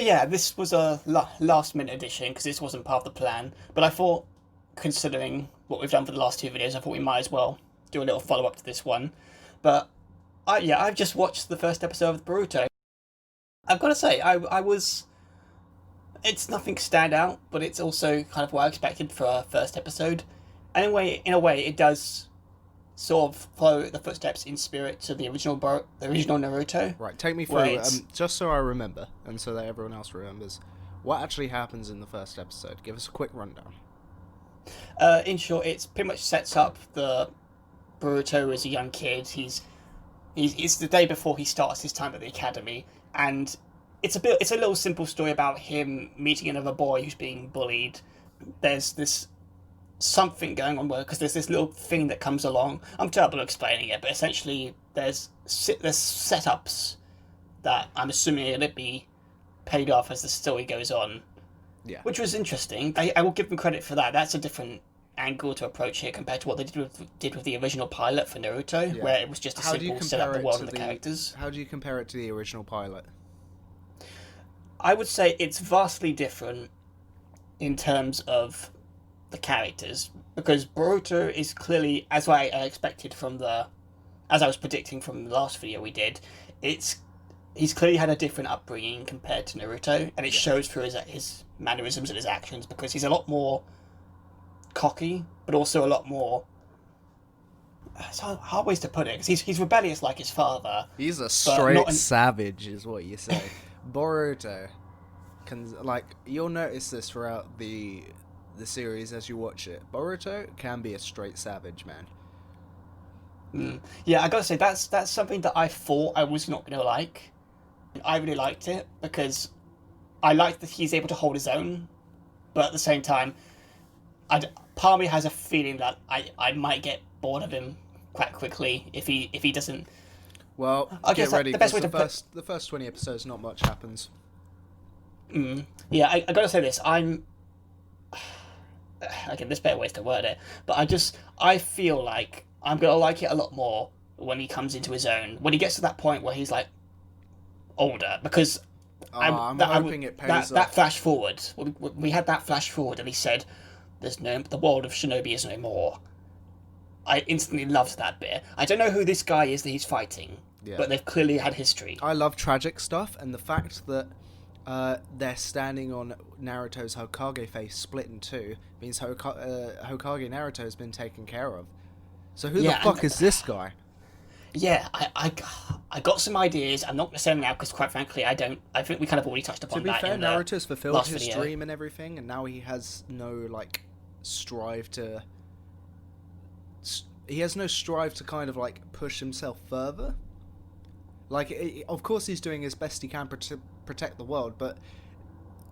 yeah, this was a last minute addition because this wasn't part of the plan. But I thought, considering what we've done for the last two videos, I thought we might as well do a little follow up to this one. But I've just watched the first episode of Boruto. I've got to say, I was. It's nothing stand out, but it's also kind of what I expected for a first episode. Anyway, in a way, it does sort of follow the footsteps in spirit to the original Naruto. Right, take me where through, just so I remember, and so that everyone else remembers, what actually happens in the first episode. Give us a quick rundown. In short, it pretty much sets up the Boruto as a young kid. It's the day before he starts his time at the academy, and it's a little simple story about him meeting another boy who's being bullied. There's this something going on because there's this little thing that comes along. I'm terrible at explaining it, but essentially there's setups that I'm assuming are going to be paid off as the story goes on. Yeah. Which was interesting. I will give them credit for that. That's a different angle to approach here compared to what they did with the original pilot for Naruto, where it was just a simple set up the world and the characters. How do you compare it to the original pilot? I would say it's vastly different in terms of the characters, because Boruto is clearly, as I expected as I was predicting from the last video we did, he's clearly had a different upbringing compared to Naruto, and it shows through his mannerisms and his actions, because he's a lot more cocky, but also a lot more. It's hard ways to put it, because he's rebellious like his father. He's a straight savage, is what you say. Boruto you'll notice this throughout the series as you watch it. Boruto can be a straight savage, man. Yeah, I gotta say that's something that I thought I was not gonna like. I really liked it because I like that he's able to hold his own, but at the same time, part of me has a feeling that I might get bored of him quite quickly if he doesn't. Well, get ready, because the first 20 episodes, not much happens. Yeah, I gotta say this. Again, there's better ways to word it, but I feel like I'm gonna like it a lot more when he comes into his own, when he gets to that point where he's like older, because I'm hoping it pays off. That flash forward, we had that flash forward, and he said, the world of Shinobi is no more." I instantly loved that bit. I don't know who this guy is that he's fighting, but they've clearly had history. I love tragic stuff, and the fact that they're standing on Naruto's Hokage face split in two means Hokage Naruto has been taken care of. So who the fuck is this guy? Yeah, I got some ideas. I'm not going to say them now because, quite frankly, I don't. I think we kind of already touched upon that. To be fair, Naruto's fulfilled his video. dream and everything, and now he has no strive to. He has no strive to kind of push himself further. Of course, he's doing his best he can to protect the world, but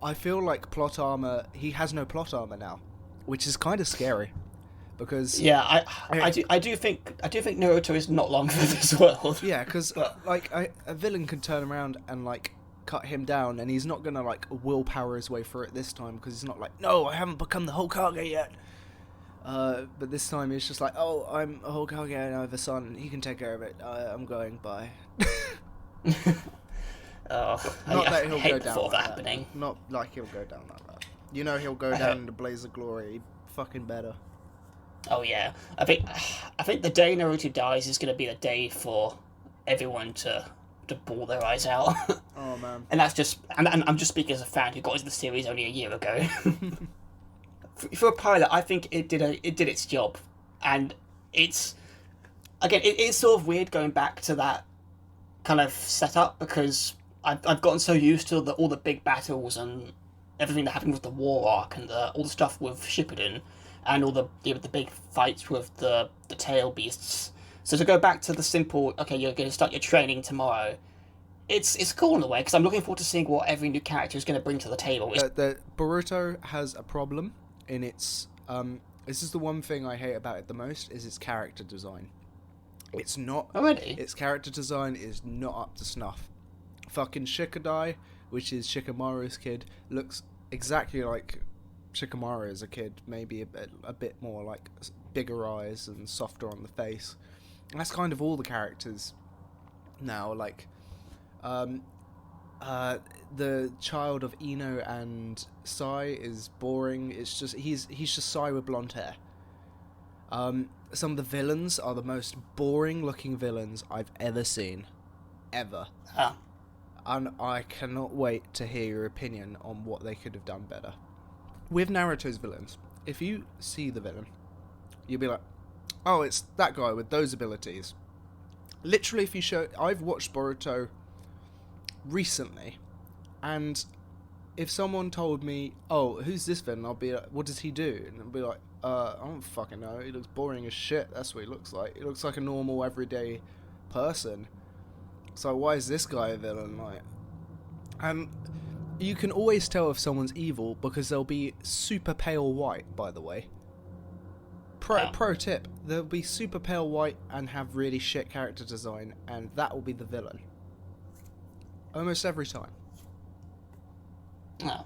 I feel like plot armor. He has no plot armor now, which is kind of scary. Because I do think Naruto is not long for this world. Yeah, because a villain can turn around and cut him down, and he's not gonna willpower his way through it this time, because he's not no, I haven't become the Hokage yet. But this time he's just oh, I'm a Hokage and I have a son. He can take care of it. I'm going. Bye. Not that he'll go down like that. Happening. Not like he'll go down like that. You know he'll go down in the blaze of glory. Fucking better. Oh yeah, I think the day Naruto dies is going to be the day for everyone to bawl their eyes out. Oh man. And that's just, and I'm just speaking as a fan who got into the series only a year ago. For a pilot, I think it did its job, and it's sort of weird going back to that kind of setup, because I've gotten so used to all the big battles and everything that happened with the war arc and all the stuff with Shippuden. And all the big fights with the tail beasts. So to go back to the simple, okay, you're going to start your training tomorrow. It's cool in a way, because I'm looking forward to seeing what every new character is going to bring to the table. The Boruto has a problem in its. This is the one thing I hate about it the most, is its character design. It's not already. Its character design is not up to snuff. Fucking Shikadai, which is Shikamaru's kid, looks exactly like Shikamaru as a kid, maybe a bit more bigger eyes and softer on the face. And that's kind of all the characters now. The child of Ino and Sai is boring. It's just he's just Sai with blonde hair. Some of the villains are the most boring looking villains I've ever seen, ever. Oh. And I cannot wait to hear your opinion on what they could have done better. With Naruto's villains, if you see the villain, you'll be like, oh, it's that guy with those abilities. Literally, if you show... I've watched Boruto recently, and if someone told me, oh, who's this villain, I'll be like, what does he do? And I'll be like, I don't fucking know. He looks boring as shit. That's what he looks like. He looks like a normal, everyday person. So why is this guy a villain? Like, and you can always tell if someone's evil because they'll be super pale white, by the way. Pro tip, they'll be super pale white and have really shit character design, and that will be the villain. Almost every time. Oh.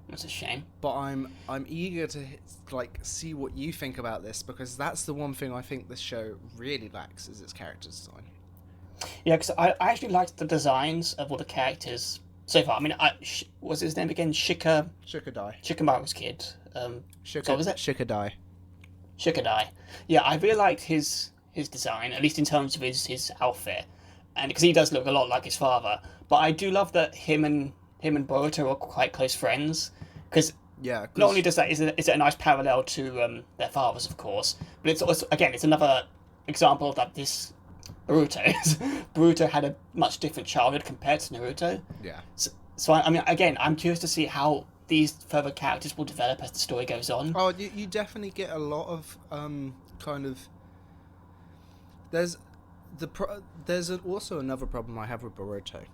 That's a shame. But I'm eager to like see what you think about this, because that's the one thing I think this show really lacks is its character design. Yeah, because I actually liked the designs of all the characters so far. I mean, was his name again Shikadai? Shikamaru's kid. So was it? Shikadai. Yeah, I really liked his design, at least in terms of his outfit, and because he does look a lot like his father. But I do love that him and Boruto are quite close friends, because not only does that is it a nice parallel to their fathers, of course, but it's also, again, it's another example that this Boruto had a much different childhood compared to Naruto. Yeah. So I mean, again, I'm curious to see how these further characters will develop as the story goes on. Oh, you definitely get a lot of kind of. There's also another problem I have with Boruto,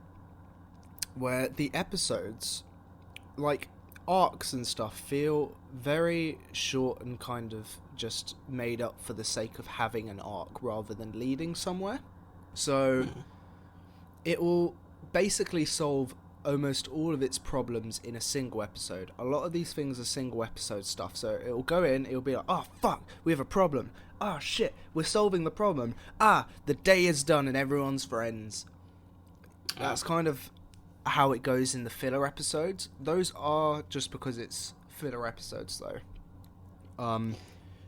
where the episodes, like arcs and stuff, feel very short and kind of just made up for the sake of having an arc rather than leading somewhere. So it will basically solve almost all of its problems in a single episode. A lot of these things are single episode stuff, so it'll go in, it'll be like, oh fuck, we have a problem. Oh shit, we're solving the problem. The day is done and everyone's friends. That's kind of how it goes in the filler episodes. Those are just because it's filler episodes though.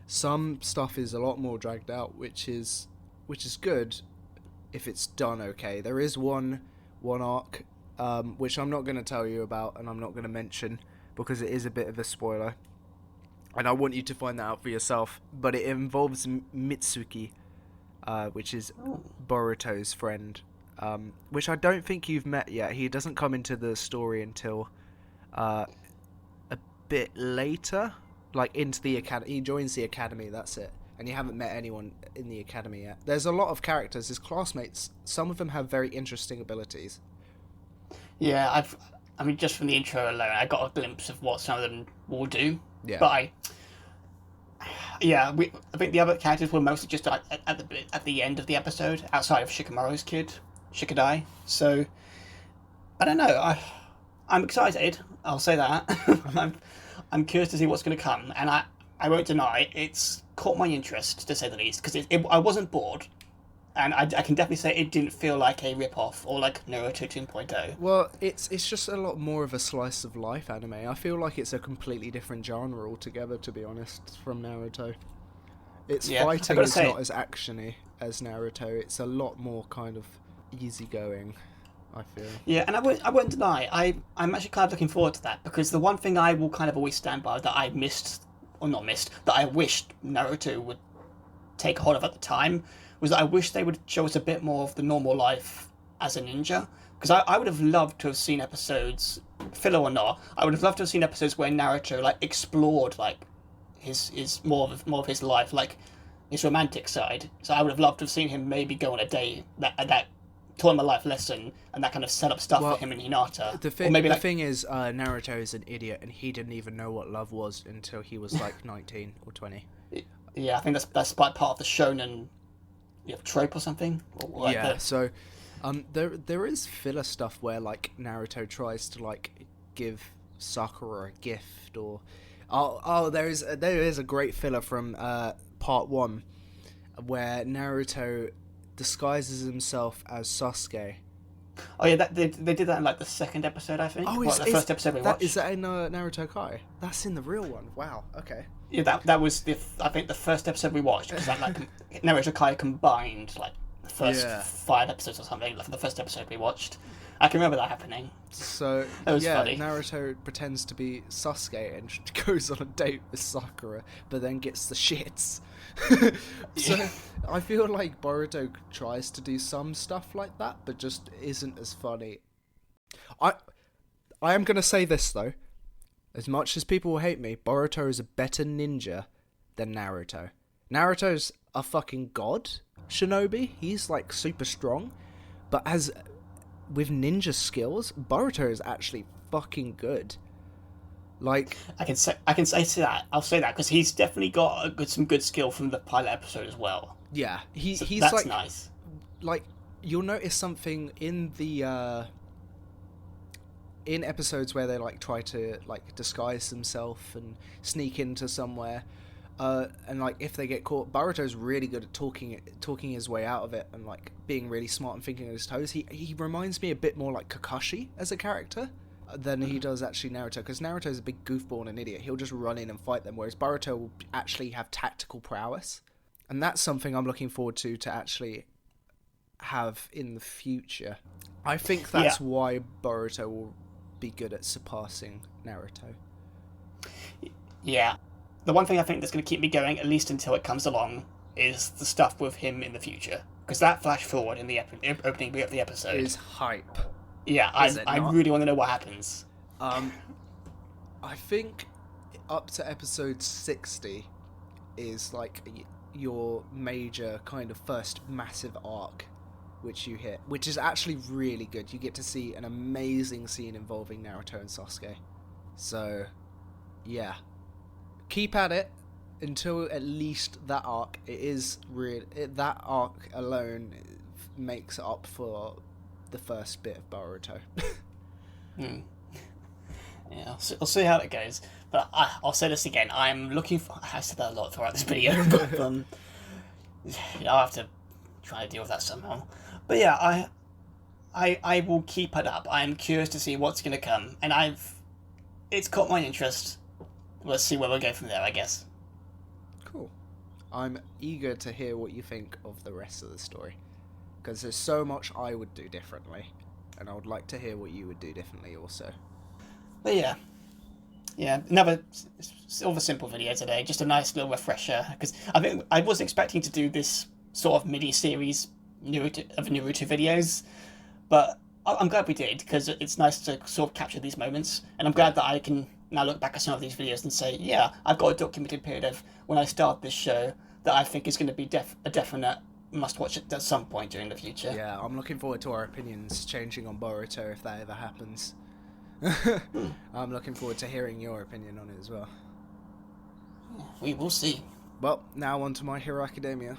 Some stuff is a lot more dragged out, which is good if it's done okay. There is one arc which I'm not going to tell you about and I'm not going to mention because it is a bit of a spoiler, and I want you to find that out for yourself. But it involves Mitsuki, which is Boruto's friend, which I don't think you've met yet. He doesn't come into the story until a bit later, like into the academy. He joins the academy, that's it. And you haven't met anyone in the academy yet. There's a lot of characters, his classmates. Some of them have very interesting abilities. Yeah, I mean, just from the intro alone, I got a glimpse of what some of them will do. Yeah. But I think the other characters were mostly just at the end of the episode, outside of Shikamaru's kid, Shikadai. So I don't know. I'm excited. I'll say that. I'm curious to see what's going to come, and I won't deny it's caught my interest, to say the least, because I wasn't bored. And I can definitely say it didn't feel like a rip-off or like Naruto 2.0. Well, it's just a lot more of a slice of life anime. I feel like it's a completely different genre altogether, to be honest, from Naruto. Its fighting is not as actiony as Naruto. It's a lot more kind of easygoing, I feel. Yeah, and I won't deny, I'm actually kind of looking forward to that, because the one thing I will kind of always stand by that I that I wished Naruto would take hold of at the time, was that I wish they would show us a bit more of the normal life as a ninja. Because I would have loved to have seen episodes, filler or not, I would have loved to have seen episodes where Naruto like explored like his more of his life, like his romantic side. So I would have loved to have seen him maybe go on a day that taught him a life lesson, and that kind of set up stuff for him and Hinata. The thing is, Naruto is an idiot, and he didn't even know what love was until he was like 19 or 20. Yeah, I think that's part of the shonen trope or something. So there is filler stuff where like Naruto tries to like give Sakura a gift, or there is a great filler from part 1 where Naruto disguises himself as Sasuke Oh yeah, they did that in like the second episode, I think. Oh, Well, the first episode we watched. Is that in Naruto Kai? That's in the real one. Wow. Okay. Yeah, that was I think the first episode we watched, because that like Naruto Kai combined like the first 5 episodes or something for the first episode we watched. I can remember that happening. So that was funny. Naruto pretends to be Sasuke and goes on a date with Sakura, but then gets the shits. So I feel like Boruto tries to do some stuff like that, but just isn't as funny. I am gonna say this though. As much as people will hate me, Boruto is a better ninja than Naruto. Naruto's a fucking god shinobi. He's like super strong. But with ninja skills, Boruto is actually fucking good. Like I can say that. I'll say that because he's definitely got some good skill from the pilot episode as well. Yeah, he's that's like nice. Like you'll notice something in the in episodes where they like try to like disguise themselves and sneak into somewhere, and like if they get caught, Boruto's really good at talking his way out of it and like being really smart and thinking on his toes. He reminds me a bit more like Kakashi as a character than he does actually Naruto, because Naruto's a big goofball and an idiot. He'll just run in and fight them, whereas Boruto will actually have tactical prowess, and that's something I'm looking forward to actually have in the future. I think that's why Boruto will be good at surpassing Naruto. Yeah. The one thing I think that's going to keep me going, at least until it comes along, is the stuff with him in the future. Because that flash forward in the opening bit of the episode is hype. Yeah, I really want to know what happens. I think up to episode 60 is like your major kind of first massive arc which you hit, which is actually really good. You get to see an amazing scene involving Naruto and Sasuke. So, yeah. Keep at it until at least that arc. That arc alone makes up for the first bit of Boruto. Yeah, I'll see how it goes. But I'll say this again. I'm looking for... I said that a lot throughout this video, but I'll have to try to deal with that somehow. But yeah, I will keep it up. I'm curious to see what's going to come, and it's caught my interest. Let's see where we'll go from there, I guess. Cool. I'm eager to hear what you think of the rest of the story, because there's so much I would do differently, and I would like to hear what you would do differently also. But yeah, another sort of a simple video today, just a nice little refresher, because I think I was expecting to do this sort of mini-series of Naruto videos, but I'm glad we did, because it's nice to sort of capture these moments, and I'm glad that I can now look back at some of these videos and say, yeah, I've got a documented period of when I start this show that I think is going to be a definite must-watch at some point during the future. Yeah, I'm looking forward to our opinions changing on Boruto if that ever happens. I'm looking forward to hearing your opinion on it as well. We will see. Well, now on to My Hero Academia.